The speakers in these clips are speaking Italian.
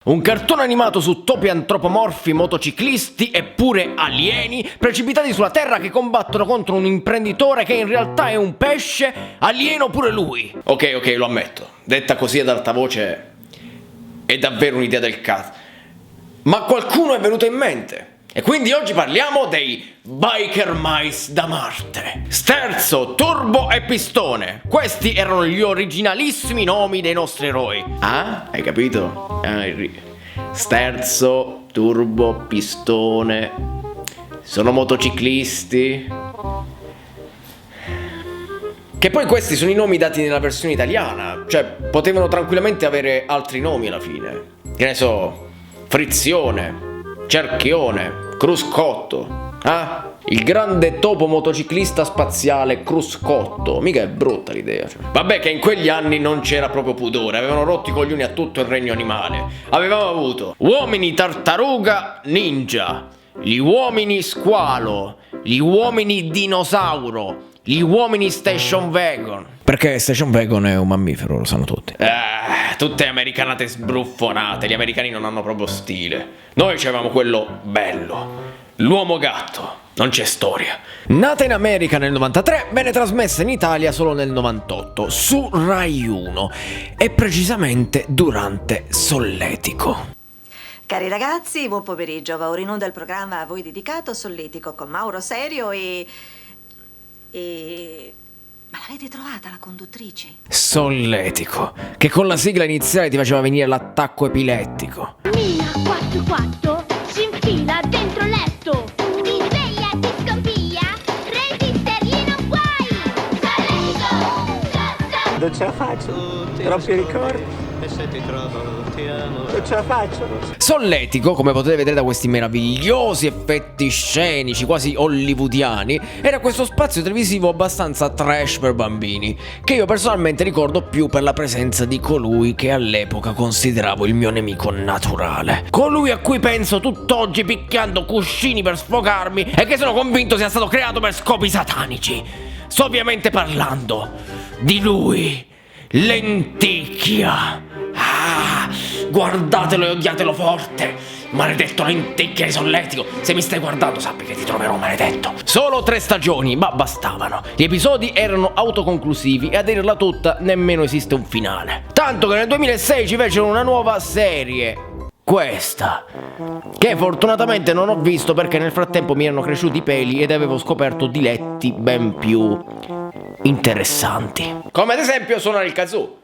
Un cartone animato su topi antropomorfi, motociclisti e pure alieni precipitati sulla Terra che combattono contro un imprenditore che in realtà è un pesce, alieno pure lui. Ok, lo ammetto. Detta così ad alta voce è davvero un'idea del cazzo. Ma qualcuno è venuto in mente. E quindi oggi parliamo dei Biker Mice da Marte. Sterzo, Turbo e Pistone. Questi erano gli originalissimi nomi dei nostri eroi. Ah? Hai capito? Sterzo, Turbo, Pistone. Sono motociclisti. Che poi questi sono i nomi dati nella versione italiana. Cioè, potevano tranquillamente avere altri nomi alla fine. Che ne so, Frizione, Cerchione, Cruscotto. Ah? Il grande topo motociclista spaziale Cruscotto. Mica è brutta l'idea, cioè. Vabbè che in quegli anni non c'era proprio pudore. Avevano rotto i coglioni a tutto il regno animale. Avevamo avuto uomini tartaruga ninja, gli uomini squalo, gli uomini dinosauro, gli uomini station wagon. Perché station wagon è un mammifero, lo sanno tutti. Tutte americanate sbruffonate. Gli americani non hanno proprio stile. Noi avevamo quello bello, l'uomo gatto. Non c'è storia. Nata in America nel 93, venne trasmessa in Italia solo nel 98 su Rai 1 e precisamente durante Solletico. Cari ragazzi, buon pomeriggio. Va ora in onda il programma a voi dedicato Solletico con Mauro Serio e... Ma l'avete trovata la conduttrice? Solletico, che con la sigla iniziale ti faceva venire l'attacco epilettico. Mina 4 si infila dentro il letto. Ti sveglia, ti scompiglia, resistergli non puoi. Solletico! Non ce la faccio, troppi ricordi. E se ti trovo ti amo. Non ce la faccio. Solletico, come potete vedere da questi meravigliosi effetti scenici quasi hollywoodiani, era questo spazio televisivo abbastanza trash per bambini, che io personalmente ricordo più per la presenza di colui che all'epoca consideravo il mio nemico naturale. Colui a cui penso tutt'oggi picchiando cuscini per sfogarmi e che sono convinto sia stato creato per scopi satanici. Sto ovviamente parlando di lui, Lenticchia. Guardatelo e odiatelo forte, maledetto Lenticchia di Solletico. Se mi stai guardando sappi che ti troverò maledetto. Solo 3 stagioni, ma bastavano. Gli episodi erano autoconclusivi e a dirla tutta nemmeno esiste un finale. Tanto che nel 2006 ci fecero una nuova serie, questa, che fortunatamente non ho visto perché nel frattempo mi erano cresciuti i peli ed avevo scoperto diletti ben più interessanti, come ad esempio suonare il kazoo.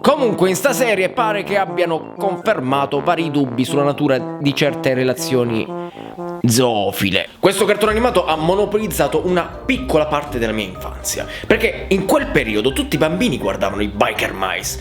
Comunque in sta serie pare che abbiano confermato vari dubbi sulla natura di certe relazioni zoofile. Questo cartone animato ha monopolizzato una piccola parte della mia infanzia, perché in quel periodo tutti i bambini guardavano i Biker Mice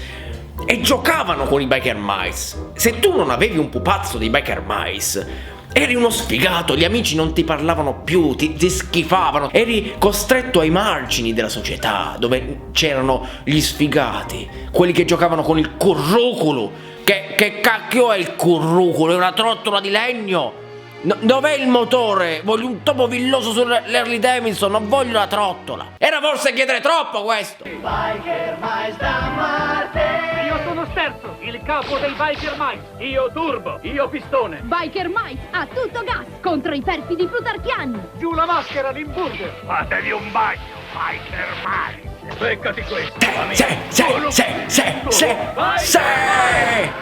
e giocavano con i Biker Mice. Se tu non avevi un pupazzo dei Biker Mice eri uno sfigato, gli amici non ti parlavano più, ti schifavano, eri costretto ai margini della società, dove c'erano gli sfigati, quelli che giocavano con il currucolo. Che cacchio è il currucolo? È una trottola di legno? Dov'è il motore? Voglio un topo villoso sull'Harley Davidson, non voglio la trottola. Era forse chiedere troppo questo? Biker Mice da Marte. Io sono Sterzo, il capo dei Biker Mice. Io Turbo, io Pistone. Biker Mice a tutto gas contro i perfidi plutarchiani. Giù la maschera, l'imburger. Fatevi un bagno, Biker Mice. Beccati questo. Sì.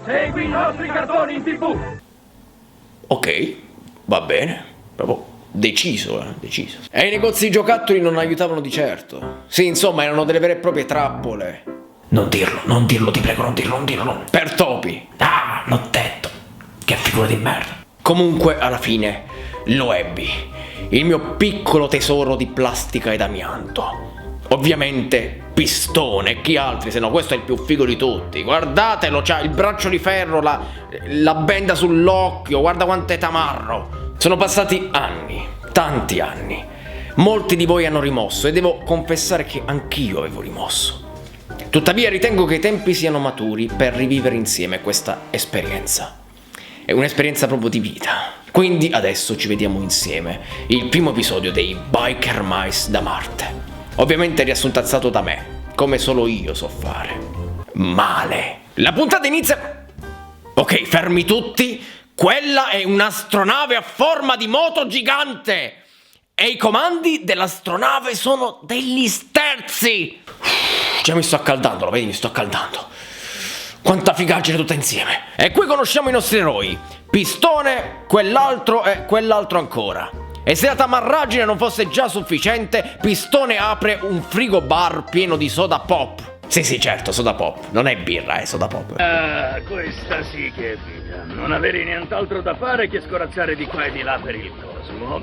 Segui i nostri cartoni in TV. Ok, va bene, proprio deciso. E i negozi giocattoli non aiutavano di certo. Sì, insomma, erano delle vere e proprie trappole. Non dirlo, ti prego, non dirlo. Per topi. L'ho detto. Che figura di merda. Comunque, alla fine, lo ebbi. Il mio piccolo tesoro di plastica ed amianto. Ovviamente Pistone, chi altri, se no questo è il più figo di tutti. Guardatelo, c'ha il braccio di ferro, la benda sull'occhio, guarda quanto è tamarro. Sono passati anni, tanti anni. Molti di voi hanno rimosso e devo confessare che anch'io avevo rimosso. Tuttavia ritengo che i tempi siano maturi per rivivere insieme questa esperienza. È un'esperienza proprio di vita. Quindi adesso ci vediamo insieme il primo episodio dei Biker Mice da Marte. Ovviamente riassuntazzato da me, come solo io so fare. Male. La puntata inizia... Ok, fermi tutti. Quella è un'astronave a forma di moto gigante. E i comandi dell'astronave sono degli sterzi. Già mi sto accaldando, lo vedi? Mi sto accaldando. Quanta figaggine tutta insieme. E qui conosciamo i nostri eroi. Pistone, quell'altro e quell'altro ancora. E se la tamarragine non fosse già sufficiente, Pistone apre un frigo bar pieno di soda pop. Sì, certo, soda pop. Non è birra, è soda pop. Ah, questa sì che è vita. Non avere nient'altro da fare che scorazzare di qua e di là per il cosmo.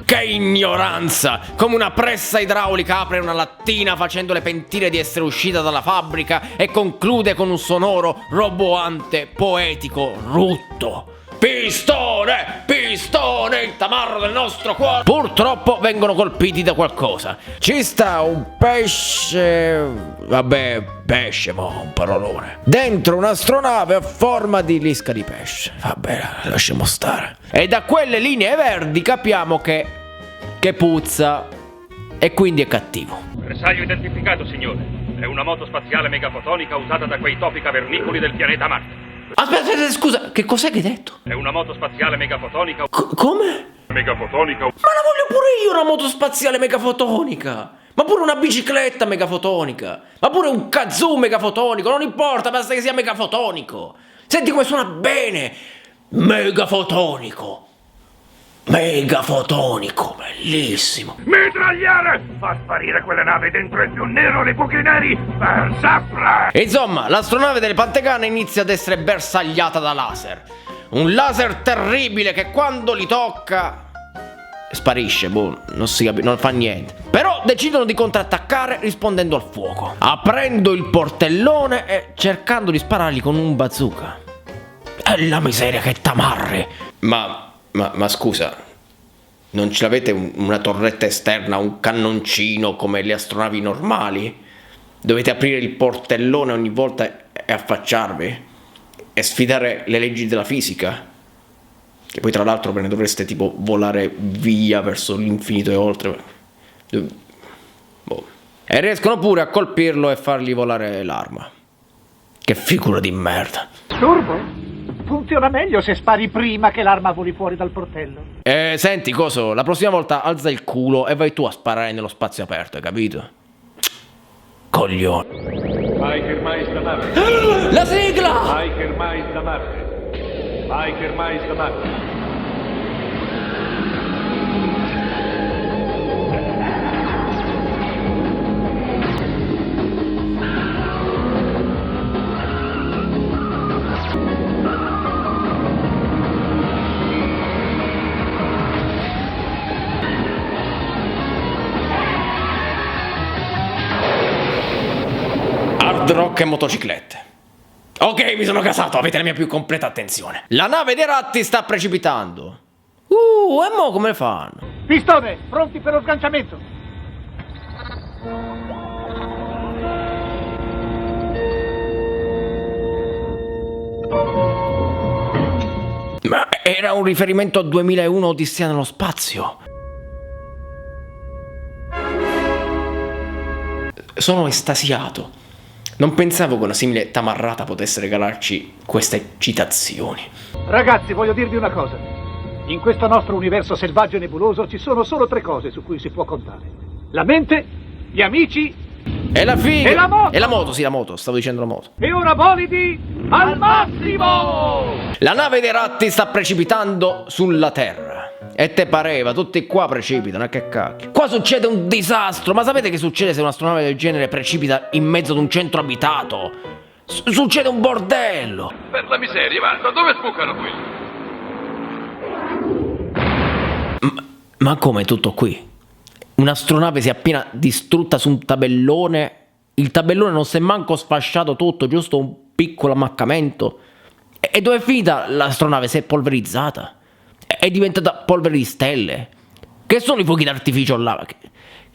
Che ignoranza! Come una pressa idraulica apre una lattina facendo le pentire di essere uscita dalla fabbrica e conclude con un sonoro, roboante, poetico rutto. Pistone! Pistone! Il tamarro del nostro cuore! Purtroppo vengono colpiti da qualcosa. Ci sta un pesce... Vabbè, pesce, un parolone. Dentro un'astronave a forma di lisca di pesce. Vabbè, lasciamo stare. E da quelle linee verdi capiamo che puzza. E quindi è cattivo. Bersaglio identificato, signore. È una moto spaziale megafotonica usata da quei topi cavernicoli del pianeta Marte. Aspetta, scusa, che cos'è che hai detto? È una moto spaziale megafotonica. Come? Megafotonica. Ma la voglio pure io una moto spaziale megafotonica! Ma pure una bicicletta megafotonica! Ma pure un kazoo megafotonico! Non importa, basta che sia megafotonico! Senti come suona bene! Megafotonico! Megafotonico, bellissimo! Mitragliare! Fa sparire quelle navi dentro il più nero dei buchi neri per sempre! Insomma, l'astronave delle Pantegane inizia ad essere bersagliata da laser. Un laser terribile che quando li tocca... sparisce, non fa niente. Però decidono di contrattaccare rispondendo al fuoco, aprendo il portellone e cercando di sparargli con un bazooka. E la miseria che tamarre! Ma scusa, non ce l'avete una torretta esterna, un cannoncino come le astronavi normali? Dovete aprire il portellone ogni volta e affacciarvi? E sfidare le leggi della fisica? Che poi tra l'altro ve ne dovreste tipo volare via verso l'infinito e oltre. E riescono pure a colpirlo e fargli volare l'arma. Che figura di merda. Turbo? Funziona meglio se spari prima che l'arma voli fuori dal portello. Senti, coso, la prossima volta alza il culo e vai tu a sparare nello spazio aperto, hai capito? Coglione. Biker Mais da Marte. La sigla! Biker Mais da Marte. Biker Mais da Marte. Hard rock e motociclette. Ok, mi sono casato, avete la mia più completa attenzione. La nave dei ratti sta precipitando. E mo come fanno? Pistone, pronti per lo sganciamento. Ma era un riferimento a 2001 Odissea nello spazio. Sono estasiato. Non pensavo che una simile tamarrata potesse regalarci queste citazioni. Ragazzi, voglio dirvi una cosa. In questo nostro universo selvaggio e nebuloso ci sono solo 3 cose su cui si può contare. La mente, gli amici E la figa! E la moto! E la moto, sì, la moto, stavo dicendo la moto. e ora bolidi al massimo! La nave dei ratti sta precipitando sulla Terra. E te pareva, tutti qua precipitano, che cacchio. Qua succede un disastro, ma sapete che succede se un'astronave del genere precipita in mezzo ad un centro abitato? Succede un bordello. Per la miseria, ma da dove sbucano quelli? Ma come tutto qui? Un'astronave si è appena distrutta su un tabellone. Il tabellone non si è manco sfasciato tutto, giusto un piccolo ammaccamento. E dove è finita l'astronave? Si è polverizzata. È diventata polvere di stelle. Che sono i fuochi d'artificio là?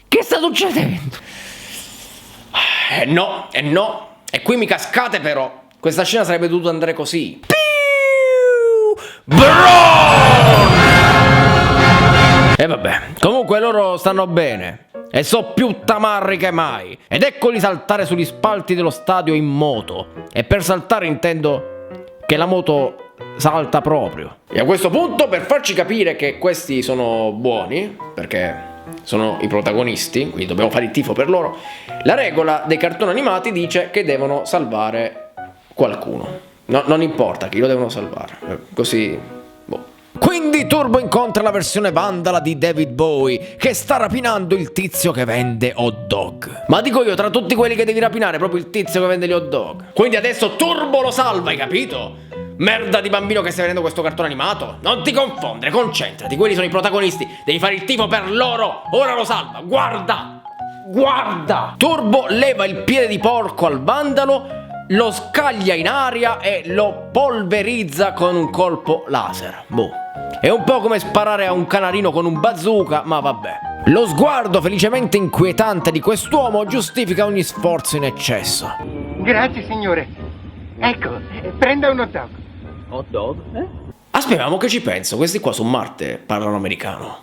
Che sta succedendo? No. E qui mi cascate però. Questa scena sarebbe dovuta andare così. E vabbè, comunque loro stanno bene. e so più tamarri che mai. Ed eccoli saltare sugli spalti dello stadio in moto. E per saltare intendo che la moto salta proprio. E a questo punto, per farci capire che questi sono buoni, perché sono i protagonisti, quindi dobbiamo fare il tifo per loro, la regola dei cartoni animati dice che devono salvare qualcuno. No, non importa chi lo devono salvare. Così, boh. Quindi Turbo incontra la versione vandala di David Bowie, che sta rapinando il tizio che vende hot dog. Ma dico io, tra tutti quelli che devi rapinare, proprio il tizio che vende gli hot dog. Quindi adesso Turbo lo salva, hai capito? Merda di bambino che stai vedendo questo cartone animato. Non ti confondere, concentrati. Quelli sono i protagonisti. Devi fare il tifo per loro. Ora lo salva. Guarda. Guarda. Turbo leva il piede di porco al vandalo, lo scaglia in aria e lo polverizza con un colpo laser. Boh. È un po' come sparare a un canarino con un bazooka, ma vabbè. Lo sguardo felicemente inquietante di quest'uomo giustifica ogni sforzo in eccesso. Grazie, signore. Ecco, prenda un hot dog. Hot dog? Aspettiamo che ci penso, questi qua su Marte parlano americano.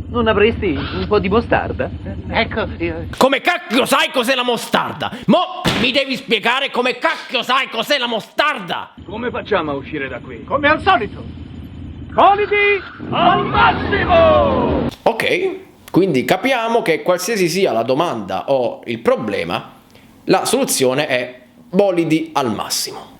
Non avresti un po' di mostarda? Ecco, io... Come cacchio sai cos'è la mostarda? Mo mi devi spiegare come cacchio sai cos'è la mostarda? Come facciamo a uscire da qui? Come al solito. Bolidi al massimo! Ok, quindi capiamo che qualsiasi sia la domanda o il problema, la soluzione è bolidi al massimo.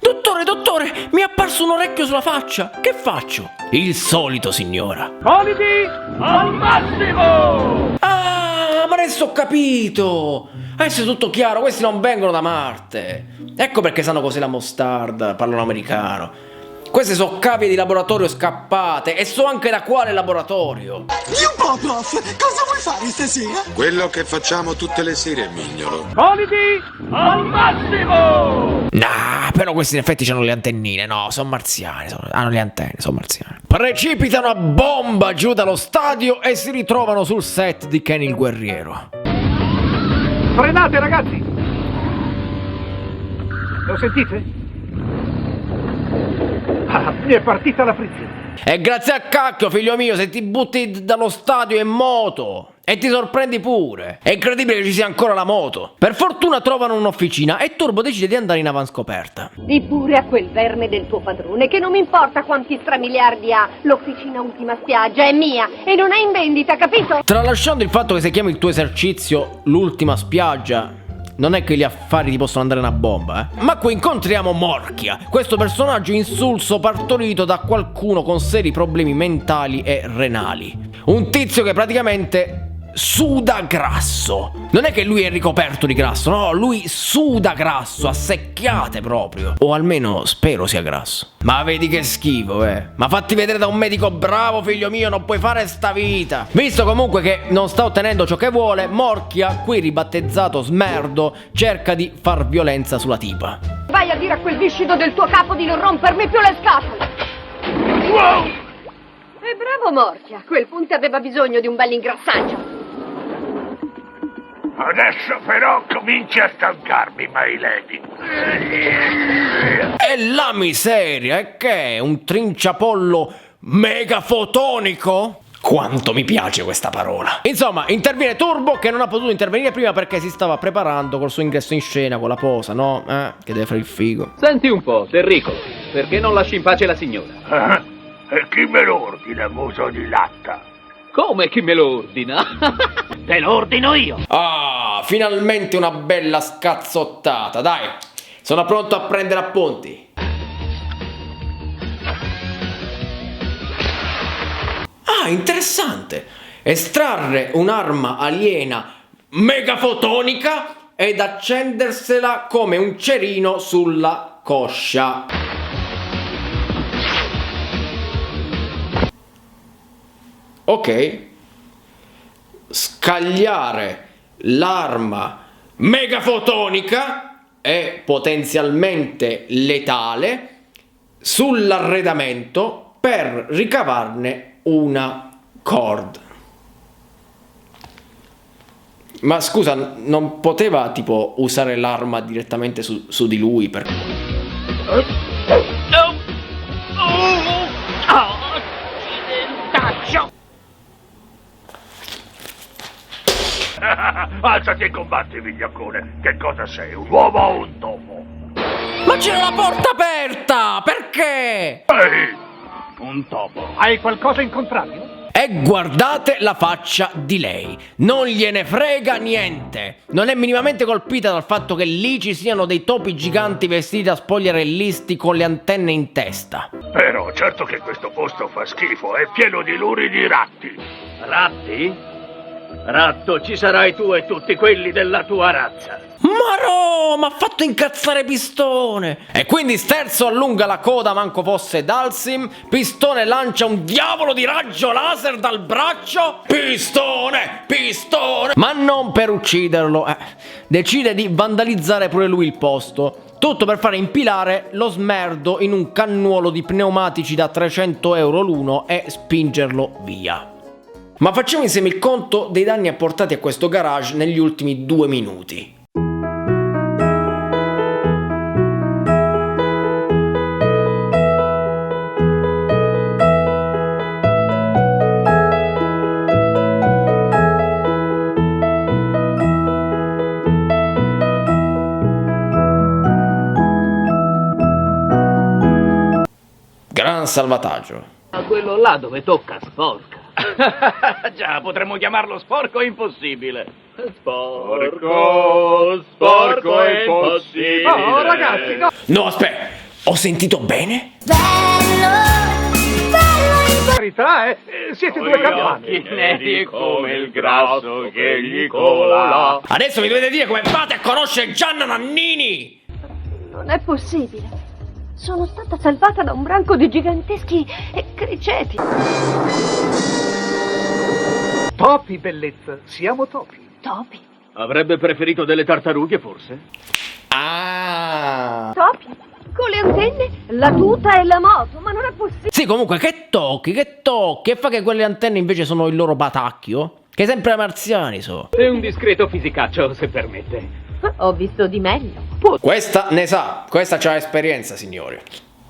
Dottore, mi è apparso un orecchio sulla faccia. Che faccio? Il solito, signora. Bolidi al massimo! Ah, ma adesso ho capito. Adesso è tutto chiaro, questi non vengono da Marte. Ecco perché sanno cos'è la mostarda, parlano americano. Queste sono cavie di laboratorio scappate e so anche da quale laboratorio. Di un po', prof, cosa vuoi fare stasera? Quello che facciamo tutte le sere, mignolo. Bolidi al massimo! Nah, però questi in effetti hanno le antennine. No, sono marziani. Hanno le antenne, sono marziani. Precipitano a bomba giù dallo stadio e si ritrovano sul set di Kenny il guerriero. Frenate, ragazzi! Lo sentite? Ah, mi è partita la frizione. E grazie a cacchio, figlio mio, se ti butti dallo stadio in moto e ti sorprendi pure. È incredibile che ci sia ancora la moto. Per fortuna trovano un'officina e Turbo decide di andare in avanscoperta. Di pure a quel verme del tuo padrone, che non mi importa quanti stramiliardi ha. L'officina Ultima Spiaggia è mia e non è in vendita, capito? Tralasciando il fatto che se chiami il tuo esercizio l'Ultima Spiaggia, non è che gli affari ti possono andare una bomba, eh? Ma qui incontriamo Morchia, questo personaggio insulso partorito da qualcuno con seri problemi mentali e renali. Un tizio che praticamente suda grasso. Non è che lui è ricoperto di grasso, no, lui suda grasso, a secchiate proprio. O almeno spero sia grasso. Ma vedi che schifo, Ma fatti vedere da un medico bravo, figlio mio, non puoi fare sta vita. Visto comunque che non sta ottenendo ciò che vuole, Morchia, qui ribattezzato Smerdo, cerca di far violenza sulla tipa. Vai a dire a quel viscido del tuo capo di non rompermi più le scatole. Wow! E bravo Morchia, a quel punto aveva bisogno di un bel ingrassaggio. Adesso però cominci a stancarmi, my lady. E la miseria, e che è? Un trinciapollo megafotonico? Quanto mi piace questa parola. Insomma, interviene Turbo, che non ha potuto intervenire prima perché si stava preparando col suo ingresso in scena, con la posa, no? Che deve fare il figo. Senti un po', Terricolo, perché non lasci in pace la signora? E chi me lo ordina, muso di latta? Come chi me lo ordina? Te lo ordino io. Ah, finalmente una bella scazzottata, dai. Sono pronto a prendere appunti. Ah, interessante. Estrarre un'arma aliena megafotonica ed accendersela come un cerino sulla coscia. Ok. Scagliare l'arma megafotonica e potenzialmente letale sull'arredamento per ricavarne una cord. Ma scusa, non poteva tipo usare l'arma direttamente su di lui per... Alzati e combatti, vigliaccone. Che cosa sei, un uomo o un topo? Ma c'era la porta aperta! Perché? Ehi, un topo. Hai qualcosa in contrario? E guardate la faccia di lei, non gliene frega niente. Non è minimamente colpita dal fatto che lì ci siano dei topi giganti vestiti da spogliarellisti con le antenne in testa. Però certo che questo posto fa schifo, è pieno di luridi ratti. Ratti? Ratto, ci sarai tu e tutti quelli della tua razza. Ma m'ha fatto incazzare Pistone. E quindi Sterzo allunga la coda manco fosse Dalsim. Pistone lancia un diavolo di raggio laser dal braccio. Pistone! Ma non per ucciderlo, decide di vandalizzare pure lui il posto. Tutto per fare impilare lo smerdo in un cannuolo di pneumatici da 300 euro l'uno e spingerlo via. Ma facciamo insieme il conto dei danni apportati a questo garage negli ultimi 2 minuti. Gran salvataggio. A quello là dove tocca sporca. Già, potremmo chiamarlo sporco impossibile. Sporco è impossibile. Oh, ragazzi, no! No, aspetta, ho sentito bene? Verità, siete due campani. Neri come il grasso che gli cola. Adesso mi dovete dire come fate a conoscere Gianna Nannini! Non è possibile. Sono stata salvata da un branco di giganteschi criceti. Topi, bellezza, siamo topi. Topi? Avrebbe preferito delle tartarughe, forse? Ah! Topi? Con le antenne, la tuta e la moto, ma non è possibile. Sì, comunque, che tocchi? E fa che quelle antenne invece sono il loro batacchio? Che sempre marziani so. È un discreto fisicaccio, se permette. Ho visto di meglio. Questa ne sa, questa c'ha esperienza, signori.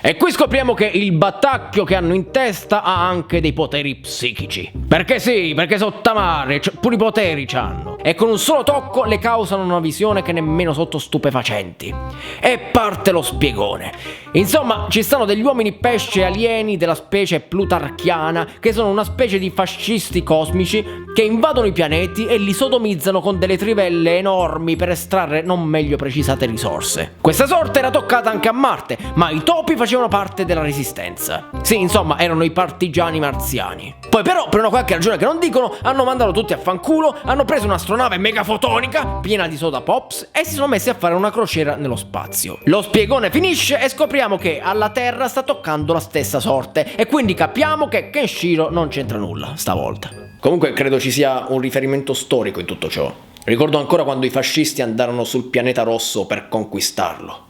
E qui scopriamo che il battacchio che hanno in testa ha anche dei poteri psichici. Perché sì, perché sono tamari, pure i poteri c'hanno. E con un solo tocco le causano una visione che nemmeno sotto stupefacenti. E parte lo spiegone. Insomma, ci stanno degli uomini pesce alieni della specie plutarchiana, che sono una specie di fascisti cosmici che invadono i pianeti e li sodomizzano con delle trivelle enormi per estrarre non meglio precisate risorse. Questa sorte era toccata anche a Marte, ma i topi facevano parte della resistenza. Sì, insomma, erano i partigiani marziani. Poi però, per una qualche ragione che non dicono, hanno mandato tutti a fanculo, hanno preso un'astronave megafotonica piena di soda pops e si sono messi a fare una crociera nello spazio. Lo spiegone finisce e scopriamo che alla Terra sta toccando la stessa sorte e quindi capiamo che Kenshiro non c'entra nulla stavolta. Comunque credo ci sia un riferimento storico in tutto ciò. Ricordo ancora quando i fascisti andarono sul pianeta rosso per conquistarlo.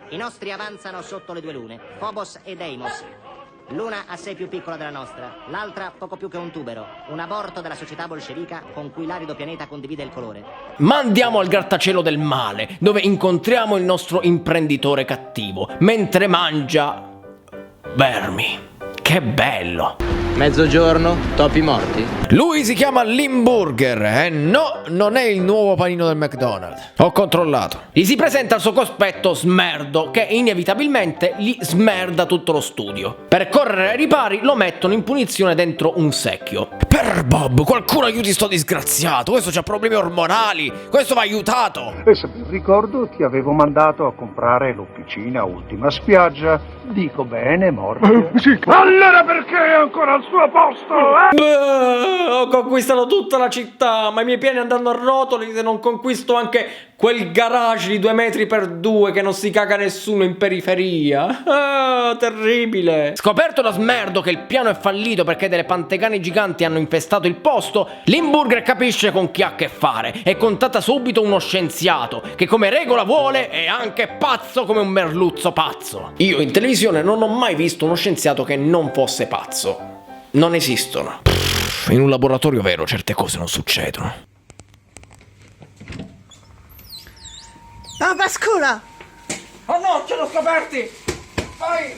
I nostri avanzano sotto le 2 lune, Phobos e Deimos. L'una assai più piccola della nostra, l'altra poco più che un tubero, un aborto della società bolscevica con cui l'arido pianeta condivide il colore. Ma andiamo al grattacielo del male, dove incontriamo il nostro imprenditore cattivo, mentre mangia vermi. Che bello! Mezzogiorno, topi morti? Lui si chiama Limburger e no, non è il nuovo panino del McDonald's. Ho controllato. Gli si presenta il suo cospetto smerdo che inevitabilmente gli smerda tutto lo studio. Per correre ai ripari lo mettono in punizione dentro un secchio. Per Bob, qualcuno aiuti sto disgraziato, questo c'ha problemi ormonali, questo va aiutato. E se ben ricordo ti avevo mandato a comprare l'officina Ultima Spiaggia. Dico bene, morte. Sì. Allora perché è ancora al suo posto, Beh, ho conquistato tutta la città, ma i miei piani andranno a rotoli se non conquisto anche quel garage di 2 metri per 2 che non si caga nessuno in periferia. Ah, terribile. Scoperto da smerdo che il piano è fallito perché delle pantegane giganti hanno infestato il posto, Limburger capisce con chi ha a che fare e contatta subito uno scienziato che come regola vuole è anche pazzo come un merluzzo pazzo. Io in televisione non ho mai visto uno scienziato che non fosse pazzo. Non esistono. In un laboratorio vero certe cose non succedono. Ah, Pascola! Oh no, ce l'ho scoperti! Vai!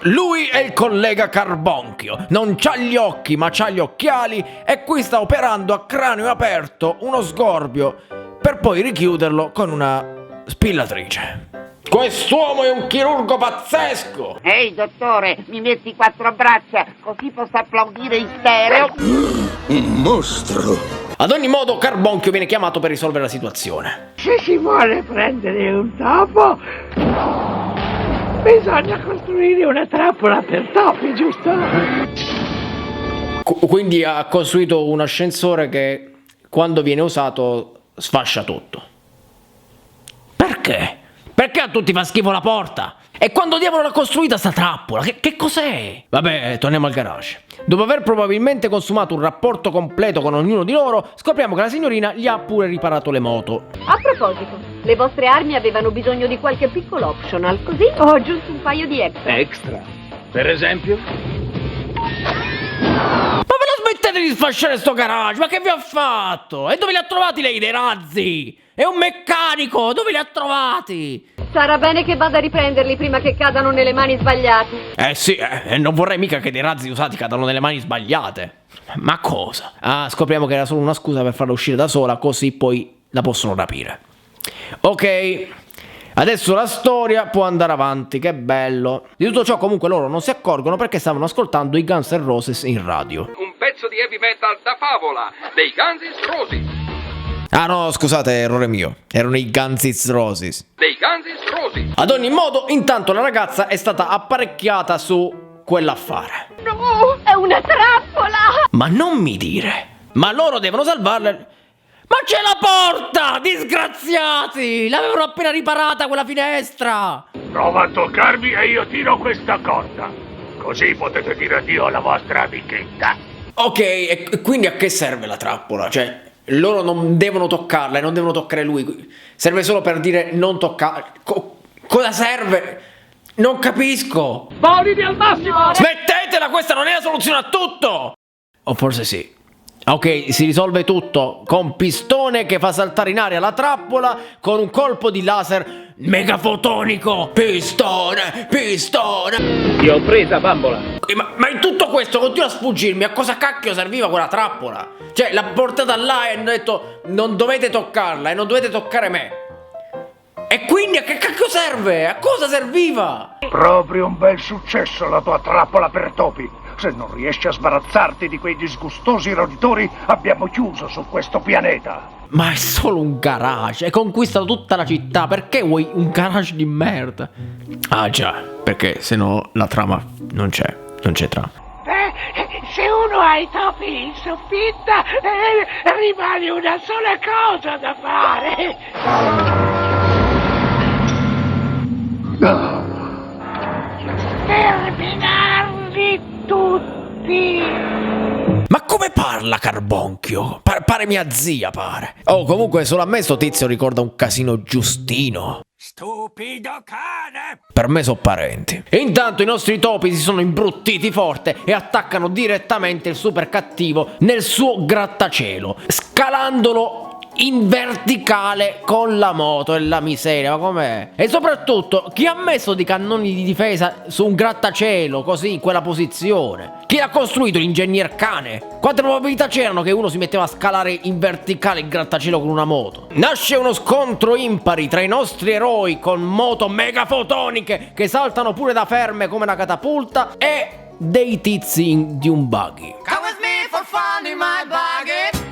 Lui è il collega Carbonchio, non c'ha gli occhi ma c'ha gli occhiali e qui sta operando a cranio aperto uno sgorbio per poi richiuderlo con una spillatrice. Quest'uomo è un chirurgo pazzesco! Ehi, dottore, mi metti 4 braccia, così posso applaudire in stereo? Un mostro! Ad ogni modo, Carbonchio viene chiamato per risolvere la situazione. Se si vuole prendere un topo, bisogna costruire una trappola per topi, giusto? Quindi ha costruito un ascensore che, quando viene usato, sfascia tutto. Perché? Perché a tutti fa schifo la porta? E quando diavolo l'ha costruita sta trappola? Che cos'è? Vabbè, torniamo al garage. Dopo aver probabilmente consumato un rapporto completo con ognuno di loro, scopriamo che la signorina gli ha pure riparato le moto. A proposito, le vostre armi avevano bisogno di qualche piccolo optional, così ho aggiunto un paio di extra. Extra? Per esempio? Ma ve la smettete di sfasciare sto garage? Ma che vi ha fatto? E dove li ha trovati lei dei razzi? È un meccanico, dove li ha trovati? Sarà bene che vada a riprenderli prima che cadano nelle mani sbagliate. Sì, non vorrei mica che dei razzi usati cadano nelle mani sbagliate. Ma cosa? Ah, scopriamo che era solo una scusa per farla uscire da sola, così poi la possono rapire. Ok, adesso la storia può andare avanti, che bello. Di tutto ciò comunque loro non si accorgono perché stavano ascoltando i Guns N' Roses in radio. Un pezzo di heavy metal da favola, dei Guns N' Roses. Ah no, scusate, errore mio. Erano i Guns N' Roses. Dei Guns N' Roses. Ad ogni modo, intanto la ragazza è stata apparecchiata su quell'affare. No, è una trappola! Ma non mi dire. Ma loro devono salvarla. Ma c'è la porta! Disgraziati! L'avevano appena riparata quella finestra! Prova a toccarmi e io tiro questa corda. Così potete dire addio alla vostra amichetta. Ok, e quindi a che serve la trappola? Cioè, loro non devono toccarla e non devono toccare lui. Serve solo per dire non toccare. Cosa serve? Non capisco. Volimi al massimo! Smettetela, questa non è la soluzione a tutto! O forse sì. Ok, si risolve tutto con pistone che fa saltare in aria la trappola con un colpo di laser megafotonico. Pistone, pistone. Ti ho presa, bambola. Ma in tutto questo continua a sfuggirmi a cosa cacchio serviva quella trappola. Cioè, l'ha portata là e hanno detto non dovete toccarla e non dovete toccare me. E quindi a che cacchio serve? A cosa serviva? Proprio un bel successo la tua trappola per topi. Se non riesci a sbarazzarti di quei disgustosi roditori, abbiamo chiuso su questo pianeta. Ma è solo un garage, hai conquistato tutta la città, perché vuoi un garage di merda? Ah già, perché se no la trama non c'è trama. Se uno ha i topi in soffitta, rimane una sola cosa da fare. Sterminarli tutti. Ma come parla Carbonchio? Pare mia zia, pare. Oh, comunque solo a me sto tizio ricorda un casino Giustino. Stupido cane! Per me sono parenti. E intanto i nostri topi si sono imbruttiti forte e attaccano direttamente il super cattivo nel suo grattacielo, scalandolo in verticale con la moto. E la miseria, ma com'è? E soprattutto, chi ha messo dei cannoni di difesa su un grattacielo così, in quella posizione? Chi ha costruito l'ingegner cane? Quante probabilità c'erano che uno si metteva a scalare in verticale il grattacielo con una moto? Nasce uno scontro impari tra i nostri eroi con moto megafotoniche che saltano pure da ferme come una catapulta e dei tizi di un buggy. Come with me for fun in my buggy.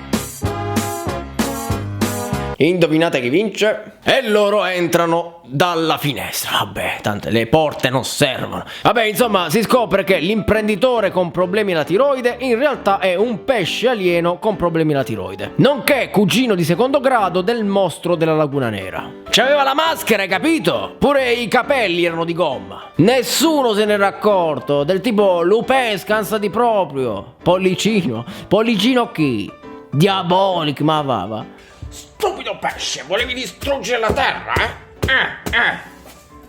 Indovinate chi vince? E loro entrano dalla finestra. Vabbè, tante le porte non servono. Vabbè, insomma, si scopre che l'imprenditore con problemi alla tiroide in realtà è un pesce alieno con problemi alla tiroide, nonché cugino di secondo grado del mostro della Laguna Nera. C'aveva la maschera, hai capito? Pure i capelli erano di gomma. Nessuno se n'era accorto. Del tipo Lupin scansa di proprio. Pollicino. Pollicino chi? Diabolic, ma va. Stupido pesce, volevi distruggere la terra,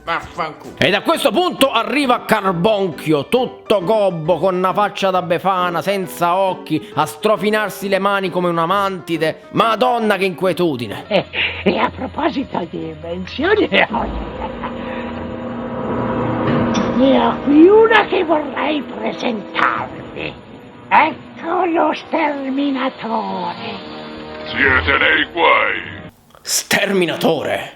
Vaffanculo. E da questo punto arriva Carbonchio, tutto gobbo, con una faccia da befana, senza occhi, a strofinarsi le mani come una mantide. Madonna che inquietudine. E a proposito di invenzioni, Ne ho qui una che vorrei presentarvi. Ecco lo sterminatore. Siete nei guai. Sterminatore?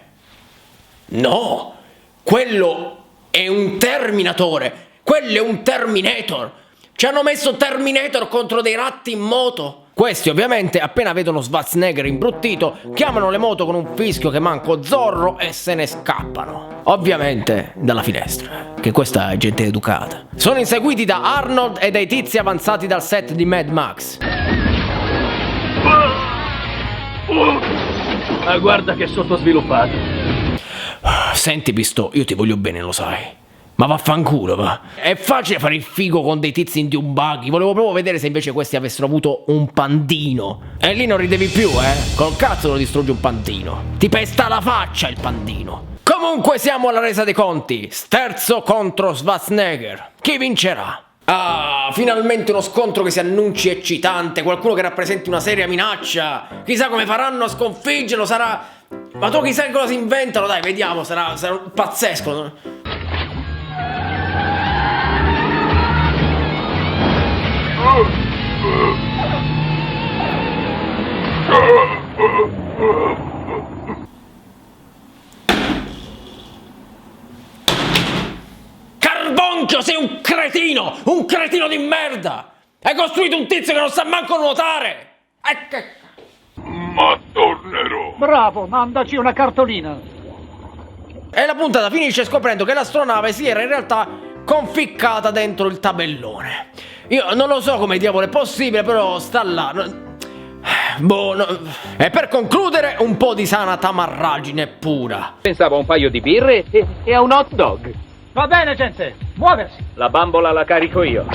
No, quello è un terminatore. Quello è un Terminator. Ci hanno messo Terminator contro dei ratti in moto. Questi ovviamente appena vedono Schwarzenegger imbruttito chiamano le moto con un fischio che manco Zorro e se ne scappano. Ovviamente dalla finestra, che questa è gente educata. Sono inseguiti da Arnold e dai tizi avanzati dal set di Mad Max. Ma guarda che sottosviluppato. Senti Pistò, io ti voglio bene, lo sai. Ma vaffanculo, va. È facile fare il figo con dei tizi in un buggy. Volevo proprio vedere se invece questi avessero avuto un pandino. E lì non ridevi più, Col cazzo lo distrugge un pandino. Ti pesta la faccia il pandino. Comunque siamo alla resa dei conti. Sterzo contro Schwarzenegger. Chi vincerà? Ah, finalmente uno scontro che si annunci eccitante. Qualcuno che rappresenti una seria minaccia. Chissà come faranno a sconfiggerlo. Sarà... Ma tu chissà cosa si inventano. Dai, vediamo. Sarà pazzesco. Carbonchio, sei un cretino! Un cretino di merda! Hai costruito un tizio che non sa manco nuotare! Ma tornerò. Bravo, mandaci una cartolina. E la puntata finisce scoprendo che l'astronave si era in realtà conficcata dentro il tabellone. Io non lo so come diavolo è possibile, però sta là. Boh, no. E per concludere, un po' di sana tamarragine pura. Pensavo a un paio di birre e a un hot dog. Va bene, gente, muoversi. La bambola la carico io.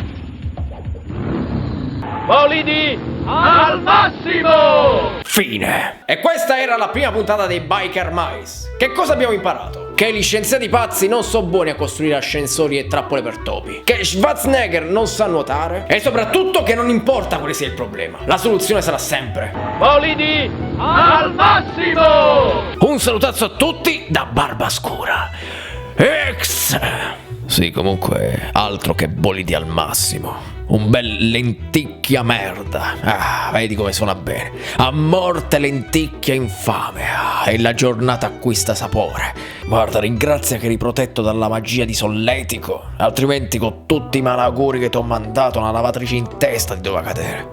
Bolidi al massimo! Fine. E questa era la prima puntata dei Biker Mice. Che cosa abbiamo imparato? Che gli scienziati pazzi non sono buoni a costruire ascensori e trappole per topi. Che Schwarzenegger non sa nuotare. E soprattutto che non importa quale sia il problema. La soluzione sarà sempre Bolidi al massimo! un salutazzo a tutti da Barbascura. Ex! Sì, comunque, altro che bolidi al massimo. Un bel lenticchia merda. Ah, vedi come suona bene. A morte lenticchia infame. Ah, e la giornata acquista sapore. Guarda, ringrazia che eri protetto dalla magia di Solletico. Altrimenti con tutti i malauguri che ti ho mandato una lavatrice in testa ti doveva cadere.